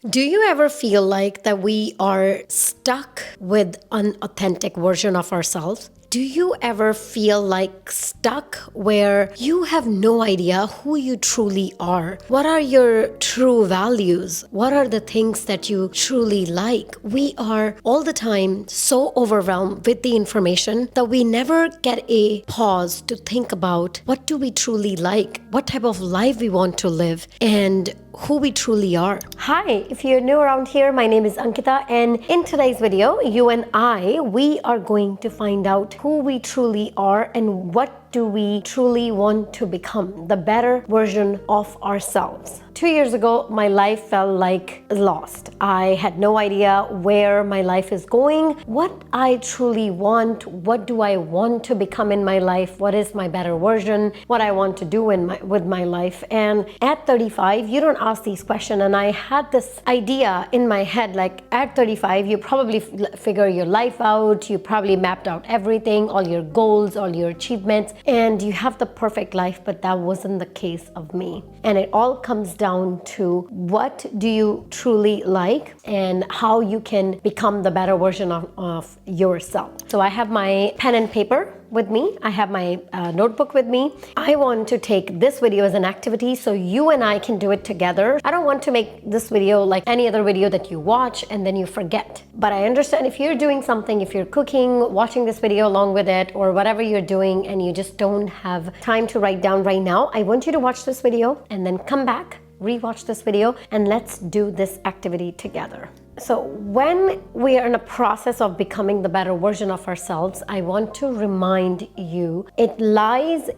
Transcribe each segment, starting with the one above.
Do you ever feel like that we are stuck with an authentic version of ourselves? Do you ever feel like stuck where you have no idea who you truly are? What are your true values? What are the things that you truly like? We are all the time so overwhelmed with the information that we never get a pause to think about what do we truly like, what type of life we want to live, and who we truly are. Hi, if you're new around here, my name is Ankita, and in today's video, you and we are going to find out who we truly are and what do we truly want to become, the better version of ourselves. 2 years ago, my life felt like lost. I had no idea where my life is going, what I truly want, what do I want to become in my life, what is my better version, what I want to do with my life. And at 35, you don't ask these questions. And I had this idea in my head, like at 35, you probably figure your life out, you probably mapped out everything, all your goals, all your achievements, and you have the perfect life, but that wasn't the case of me. And it all comes down to what do you truly like and how you can become the better version of yourself. So I have my pen and paper with me. I have my notebook with me. I want to take this video as an activity so you and I can do it together. I don't want to make this video like any other video that you watch and then you forget. But I understand if you're doing something, if you're cooking, watching this video along with it, or whatever you're doing and you just don't have time to write down right now, I want you to watch this video and then come back, rewatch this video, and let's do this activity together. So when we are in a process of becoming the better version of ourselves, I want to remind you it lies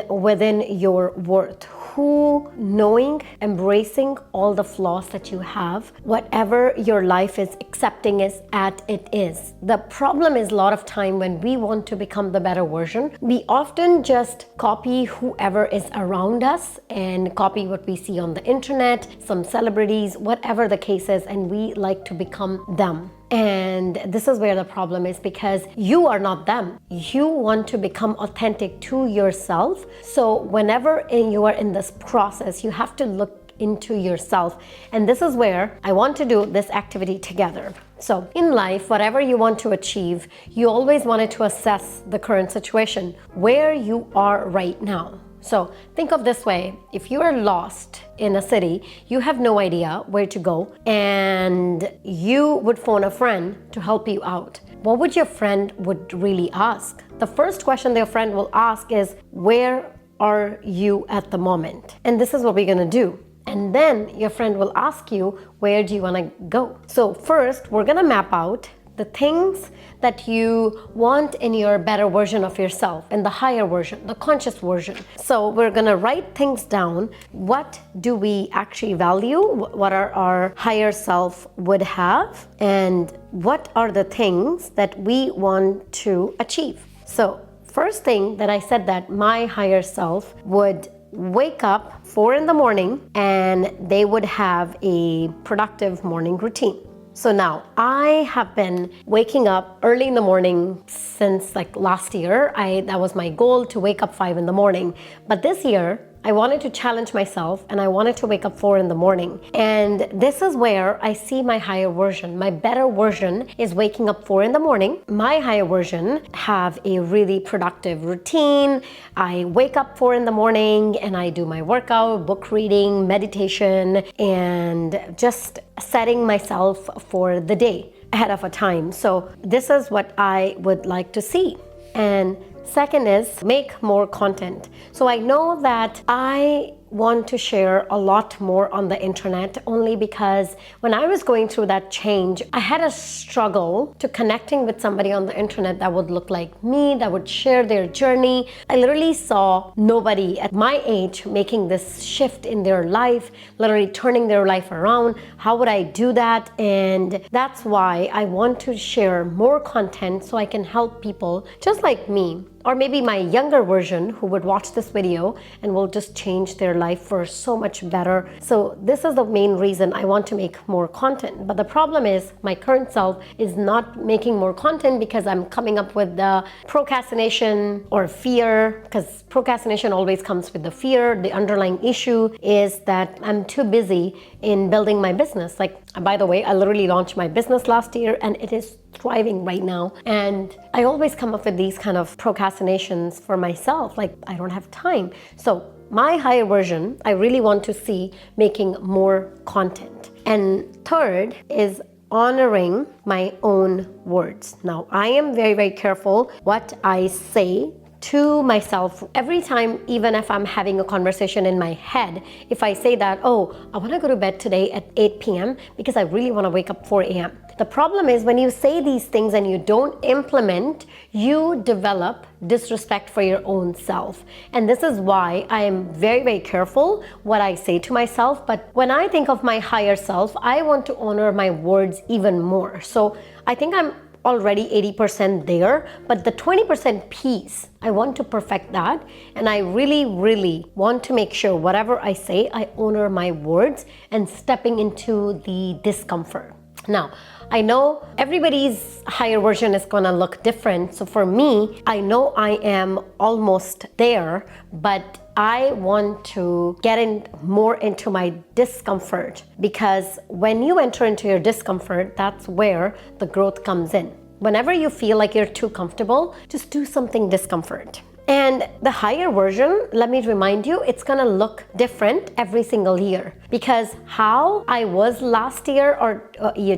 within your worth. Knowing, embracing all the flaws that you have, whatever your life is accepting it is. The problem is a lot of time when we want to become the better version, we often just copy whoever is around us and copy what we see on the internet, some celebrities, whatever the case is, and we like to become them. And this is where the problem is, because you are not them. You want to become authentic to yourself. So whenever you are in this process, you have to look into yourself. And this is where I want to do this activity together. So in life, whatever you want to achieve, you always wanted to assess the current situation, where you are right now. So think of this way, if you are lost in a city, you have no idea where to go, and you would phone a friend to help you out. What would your friend would really ask? The first question their friend will ask is, where are you at the moment? And this is what we're gonna do. And then your friend will ask you, where do you wanna go? So first, we're gonna map out the things that you want in your better version of yourself, in the higher version, the conscious version. So we're gonna write things down. What do we actually value? What our higher self would have? And what are the things that we want to achieve? So first thing that I said that my higher self would wake up 4 in the morning and they would have a productive morning routine. So now I have been waking up early in the morning since like last year. That was my goal, to wake up 5 in the morning. But this year, I wanted to challenge myself and I wanted to wake up 4 in the morning. And this is where I see my higher version. My better version is waking up 4 in the morning. My higher version have a really productive routine. I wake up 4 in the morning and I do my workout, book reading, meditation, and just setting myself for the day ahead of a time. So this is what I would like to see. And second is make more content. So I know that I want to share a lot more on the internet, only because when I was going through that change, I had a struggle to connecting with somebody on the internet that would look like me, that would share their journey. I literally saw nobody at my age making this shift in their life, literally turning their life around. How would I do that? And that's why I want to share more content so I can help people just like me, or maybe my younger version who would watch this video and will just change their life for so much better. So this is the main reason I want to make more content. But the problem is my current self is not making more content because I'm coming up with the procrastination or fear, because procrastination always comes with the fear. The underlying issue is that I'm too busy in building my business. Like And by the way, I literally launched my business last year and it is thriving right now. And I always come up with these kind of procrastinations for myself, like I don't have time. So my higher version, I really want to see making more content. And third is honoring my own words. Now, I am very, very careful what I say to myself every time. Even if I'm having a conversation in my head, if I say that, oh, I want to go to bed today at 8 p.m. because I really want to wake up 4 a.m. The problem is when you say these things and you don't implement, you develop disrespect for your own self. And this is why I am very, very careful what I say to myself. But when I think of my higher self, I want to honor my words even more. So I think I'm already 80% there, but the 20% piece, I want to perfect that. And I really, really want to make sure whatever I say, I honor my words and stepping into the discomfort. Now, I know everybody's higher version is gonna look different. So for me, I know I am almost there, but I want to get in more into my discomfort, because when you enter into your discomfort, that's where the growth comes in. Whenever you feel like you're too comfortable, just do something discomfort. And the higher version, let me remind you, it's gonna look different every single year, because how I was last year or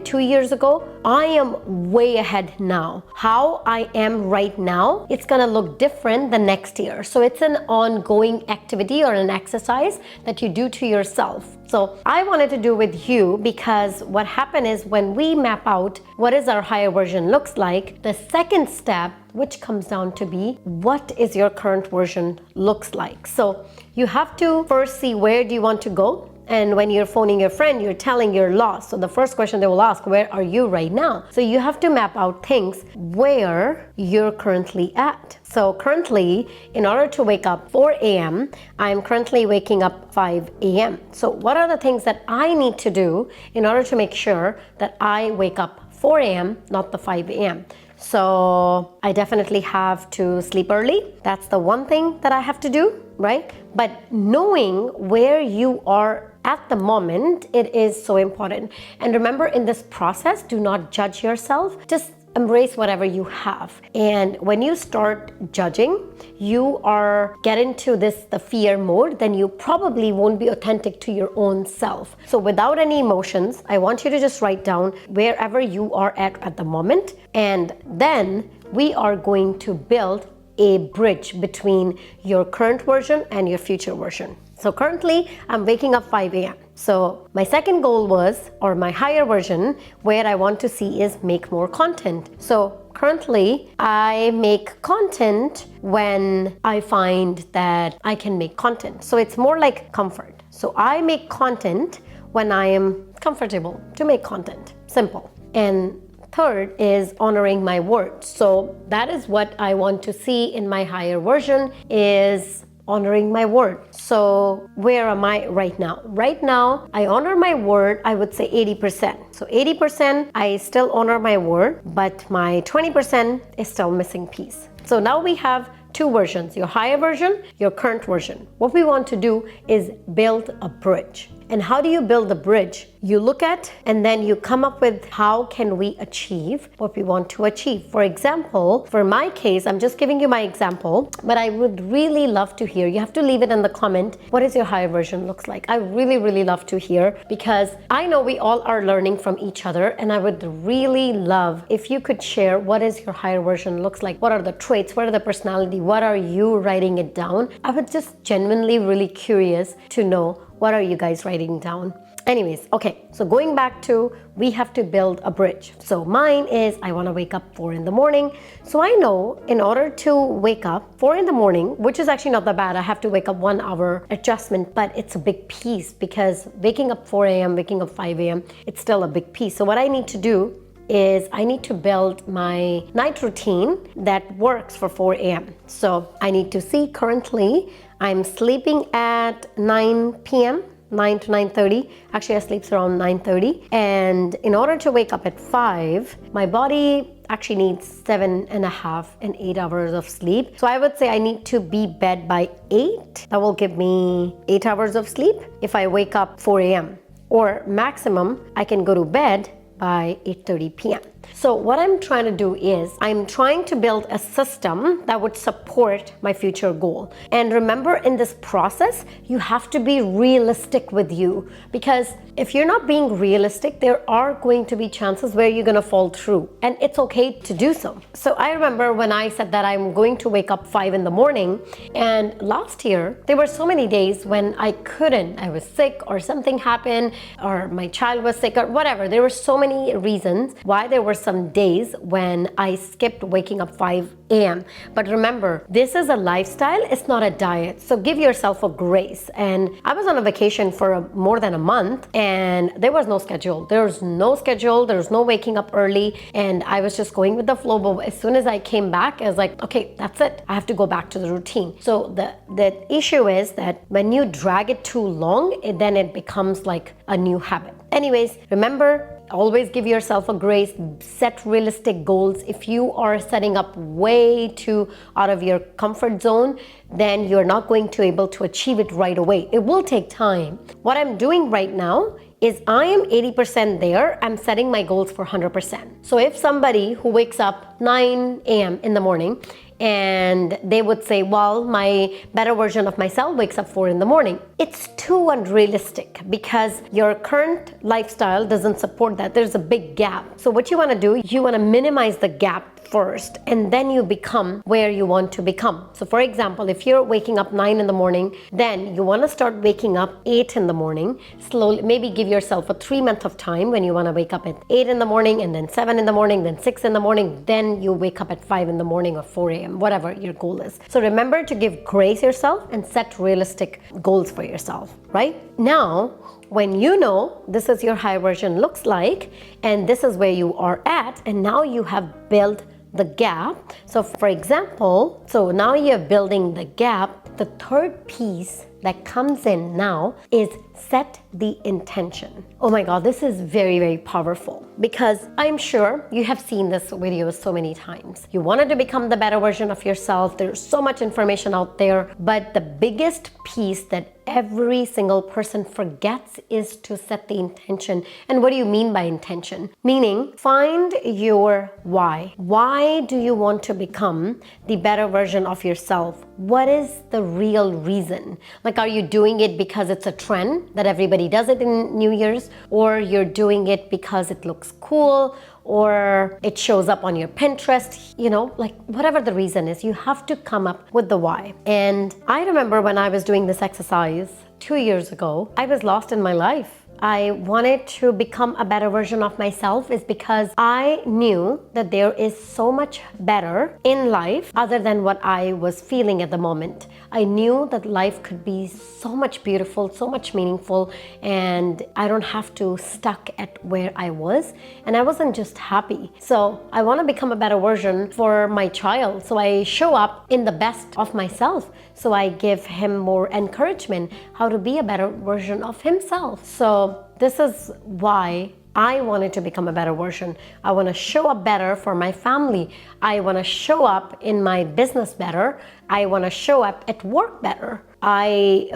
2 years ago, I am way ahead now. How I am right now, it's gonna look different the next year. So it's an ongoing activity or an exercise that you do to yourself. So I wanted to do with you, because what happened is when we map out what is our higher version looks like, the second step, which comes down to be what is your current version looks like. So you have to first see where do you want to go. And when you're phoning your friend, you're telling you're lost. So the first question they will ask, where are you right now? So you have to map out things where you're currently at. So currently, in order to wake up 4 a.m., I'm currently waking up 5 a.m. So what are the things that I need to do in order to make sure that I wake up 4 a.m., not the 5 a.m.? So I definitely have to sleep early. That's the one thing that I have to do, right? But knowing where you are at the moment, it is so important. And remember, in this process, do not judge yourself. Just embrace whatever you have. And when you start judging, you are get into the fear mode, then you probably won't be authentic to your own self. So without any emotions, I want you to just write down wherever you are at the moment. And then we are going to build a bridge between your current version and your future version. So currently, I'm waking up 5 a.m. So my second goal was, or my higher version, where I want to see is make more content. So currently, I make content when I find that I can make content. So it's more like comfort. So I make content when I am comfortable to make content. Simple. And third is honoring my word. So that is what I want to see in my higher version, is honoring my word. So where am I right now? Right now, I honor my word, I would say 80%. So 80%, I still honor my word, but my 20% is still missing piece. So now we have two versions, your higher version, your current version. What we want to do is build a bridge. And how do you build the bridge? You look at and then you come up with how can we achieve what we want to achieve. For example, for my case, I'm just giving you my example, but I would really love to hear. You have to leave it in the comment. What is your higher version looks like? I really, really love to hear, because I know we all are learning from each other, and I would really love if you could share what is your higher version looks like. What are the traits? What are the personality? What are you writing it down? I would just genuinely really curious to know, what are you guys writing down? Anyways, okay, so going back to, we have to build a bridge. So mine is, I want to wake up 4 in the morning. So I know in order to wake up 4 in the morning, which is actually not that bad, I have to wake up 1 hour adjustment, but it's a big piece, because waking up 4 a.m., waking up 5 a.m., it's still a big piece. So what I need to do is I need to build my night routine that works for 4 a.m. So I need to see, currently I'm sleeping at 9 p.m., 9 to 9:30. Actually, I sleep around 9:30. And in order to wake up at 5, my body actually needs 7.5 and 8 hours of sleep. So I would say I need to be bed by 8. That will give me 8 hours of sleep if I wake up 4 a.m. or maximum, I can go to bed by 8:30 p.m. So what I'm trying to do is I'm trying to build a system that would support my future goal. And remember, in this process, you have to be realistic with you, because if you're not being realistic, there are going to be chances where you're going to fall through, and it's okay to do so. So I remember when I said that I'm going to wake up 5 in the morning, and last year there were so many days when I couldn't. I was sick, or something happened, or my child was sick, or whatever. There were so many reasons why there were some days when I skipped waking up 5 a.m. But remember, this is a lifestyle, it's not a diet. So give yourself a grace. And I was on a vacation for more than a month, and there was no schedule. There was no waking up early, and I was just going with the flow. But as soon as I came back, I was like, okay, that's it. I have to go back to the routine. So the issue is that when you drag it too long, then it becomes like a new habit. Anyways, remember, always give yourself a grace, set realistic goals. If you are setting up way too out of your comfort zone, then you're not going to be able to achieve it right away. It will take time. What I'm doing right now is I am 80% there. I'm setting my goals for 100%. So if somebody who wakes up 9 a.m. in the morning, and they would say, well, my better version of myself wakes up 4 in the morning. It's too unrealistic, because your current lifestyle doesn't support that. There's a big gap. So what you want to do, you want to minimize the gap first, and then you become where you want to become. So for example, if you're waking up 9 in the morning, then you want to start waking up 8 in the morning. Slowly, maybe give yourself a 3 month of time when you want to wake up at 8 in the morning, and then 7 in the morning, then 6 in the morning, then you wake up at 5 in the morning or 4 a.m., whatever your goal is. So remember to give grace yourself and set realistic goals for yourself, right? Now, when you know this is your high version looks like, and this is where you are at, and now you have built the gap. So for example, so now you're building the gap. The third piece that comes in now is set the intention. Oh my God, this is very, very powerful, because I'm sure you have seen this video so many times. You wanted to become the better version of yourself. There's so much information out there, but the biggest piece that every single person forgets is to set the intention. And what do you mean by intention? Meaning, find your why. Why do you want to become the better version of yourself? What is the real reason? Like, are you doing it because it's a trend that everybody does it in New Year's, or you're doing it because it looks cool, or it shows up on your Pinterest? You know, like whatever the reason is, you have to come up with the why. And I remember when I was doing this exercise 2 years ago, I was lost in my life. I wanted to become a better version of myself is because I knew that there is so much better in life other than what I was feeling at the moment. I knew that life could be so much beautiful, so much meaningful, and I don't have to stuck at where I was, and I wasn't just happy. So I want to become a better version for my child. So I show up in the best of myself. So I give him more encouragement how to be a better version of himself. So this is why I wanted to become a better version. I want to show up better for my family. I want to show up in my business better. I want to show up at work better. I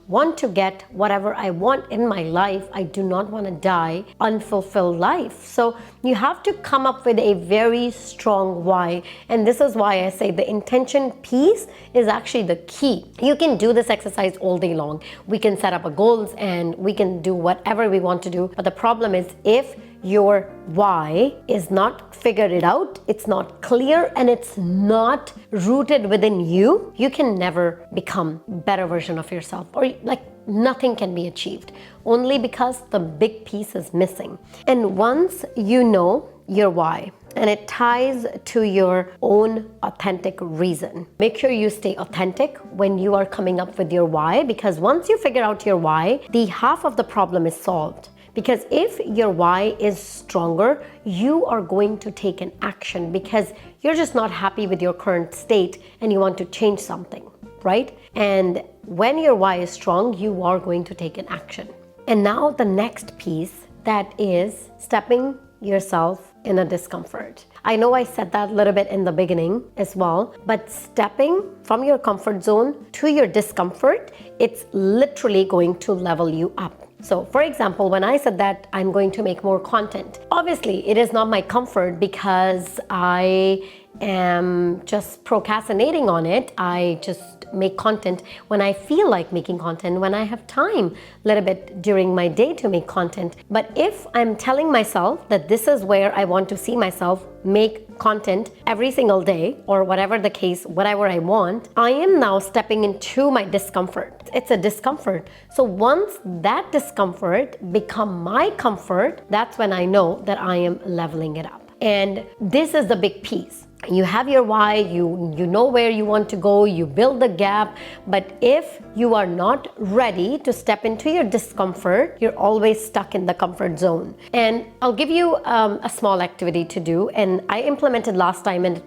want to get whatever I want in my life. I do not want to die unfulfilled life. So you have to come up with a very strong why. And this is why I say the intention piece is actually the key. You can do this exercise all day long. We can set up a goals and we can do whatever we want to do. But the problem is, if your why is not figured it out, it's not clear, and it's not rooted within you, you can never become a better version of yourself, or like nothing can be achieved, only because the big piece is missing. And once you know your why, and it ties to your own authentic reason, make sure you stay authentic when you are coming up with your why, because once you figure out your why, the half of the problem is solved. Because if your why is stronger, you are going to take an action, because you're just not happy with your current state and you want to change something, right? And when your why is strong, you are going to take an action. And now the next piece, that is stepping yourself in a discomfort. I know I said that a little bit in the beginning as well, but stepping from your comfort zone to your discomfort, it's literally going to level you up. So for example, when I said that I'm going to make more content, obviously it is not my comfort because I am just procrastinating on it. I just make content when I feel like making content, when I have time a little bit during my day to make content. But if I'm telling myself that this is where I want to see myself make content every single day, or whatever the case, whatever I want, I am now stepping into my discomfort. It's a discomfort. So once that discomfort become my comfort, that's when I know that I am leveling it up. And this is the big piece. You have your why, you know where you want to go, you build the gap, but if you are not ready to step into your discomfort, you're always stuck in the comfort zone. And I'll give you a small activity to do, and I implemented last time and it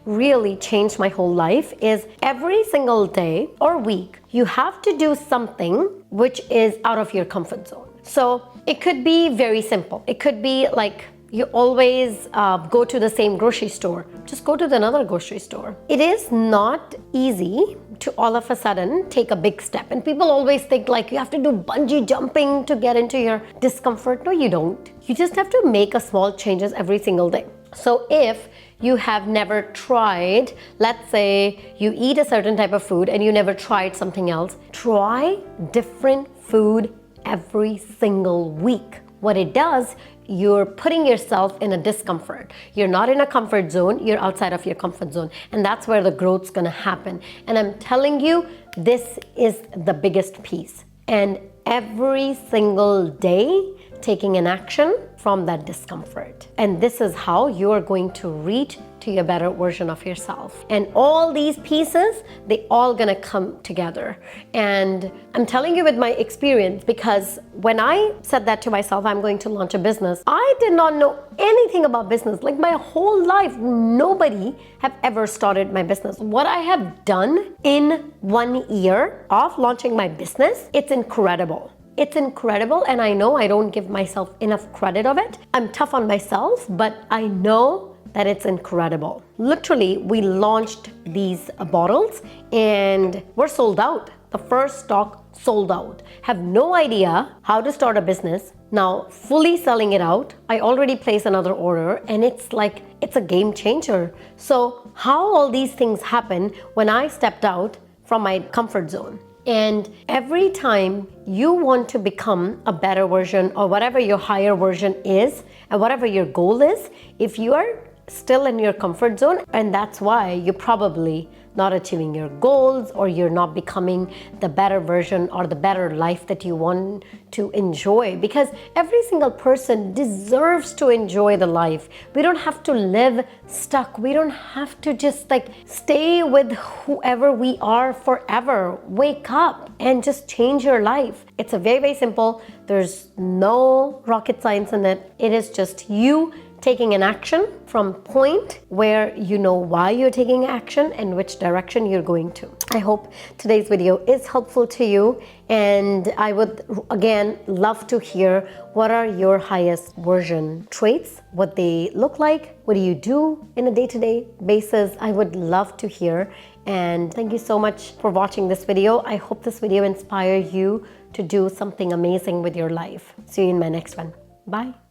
really changed my whole life, is every single day or week, you have to do something which is out of your comfort zone. So it could be very simple. It could be like, you always go to the same grocery store. Just go to another grocery store. It is not easy to all of a sudden take a big step. And people always think like you have to do bungee jumping to get into your discomfort. No, you don't. You just have to make a small changes every single day. So if you have never tried, let's say you eat a certain type of food and you never tried something else, try different food every single week. What it does, you're putting yourself in a discomfort. You're not in a comfort zone, you're outside of your comfort zone. And that's where the growth's gonna happen. And I'm telling you, this is the biggest piece. And every single day, taking an action from that discomfort. And this is how you are going to reach to your better version of yourself. And all these pieces, they all gonna come together. And I'm telling you with my experience, because when I said that to myself, I'm going to launch a business, I did not know anything about business. Like my whole life, nobody have ever started my business. What I have done in 1 year of launching my business, it's incredible. It's incredible, and I know I don't give myself enough credit of it. I'm tough on myself, but I know that it's incredible. Literally, we launched these bottles and we're sold out. The first stock sold out. Have no idea how to start a business. Now, fully selling it out. I already placed another order and it's like, it's a game changer. So how all these things happen when I stepped out from my comfort zone. And every time you want to become a better version or whatever your higher version is and whatever your goal is, if you are still in your comfort zone, and that's why you're probably not achieving your goals or you're not becoming the better version or the better life that you want to enjoy, because every single person deserves to enjoy the life. We don't have to live stuck. We don't have to just like stay with whoever we are forever. Wake up and just change your life. It's a very simple. There's no rocket science in it. It is just you taking an action from point where you know why you're taking action and which direction you're going to. I hope today's video is helpful to you, and I would again love to hear what are your highest version traits, what they look like, what do you do in a day-to-day basis. I would love to hear, and thank you so much for watching this video. I hope this video inspires you to do something amazing with your life. See you in my next one. Bye.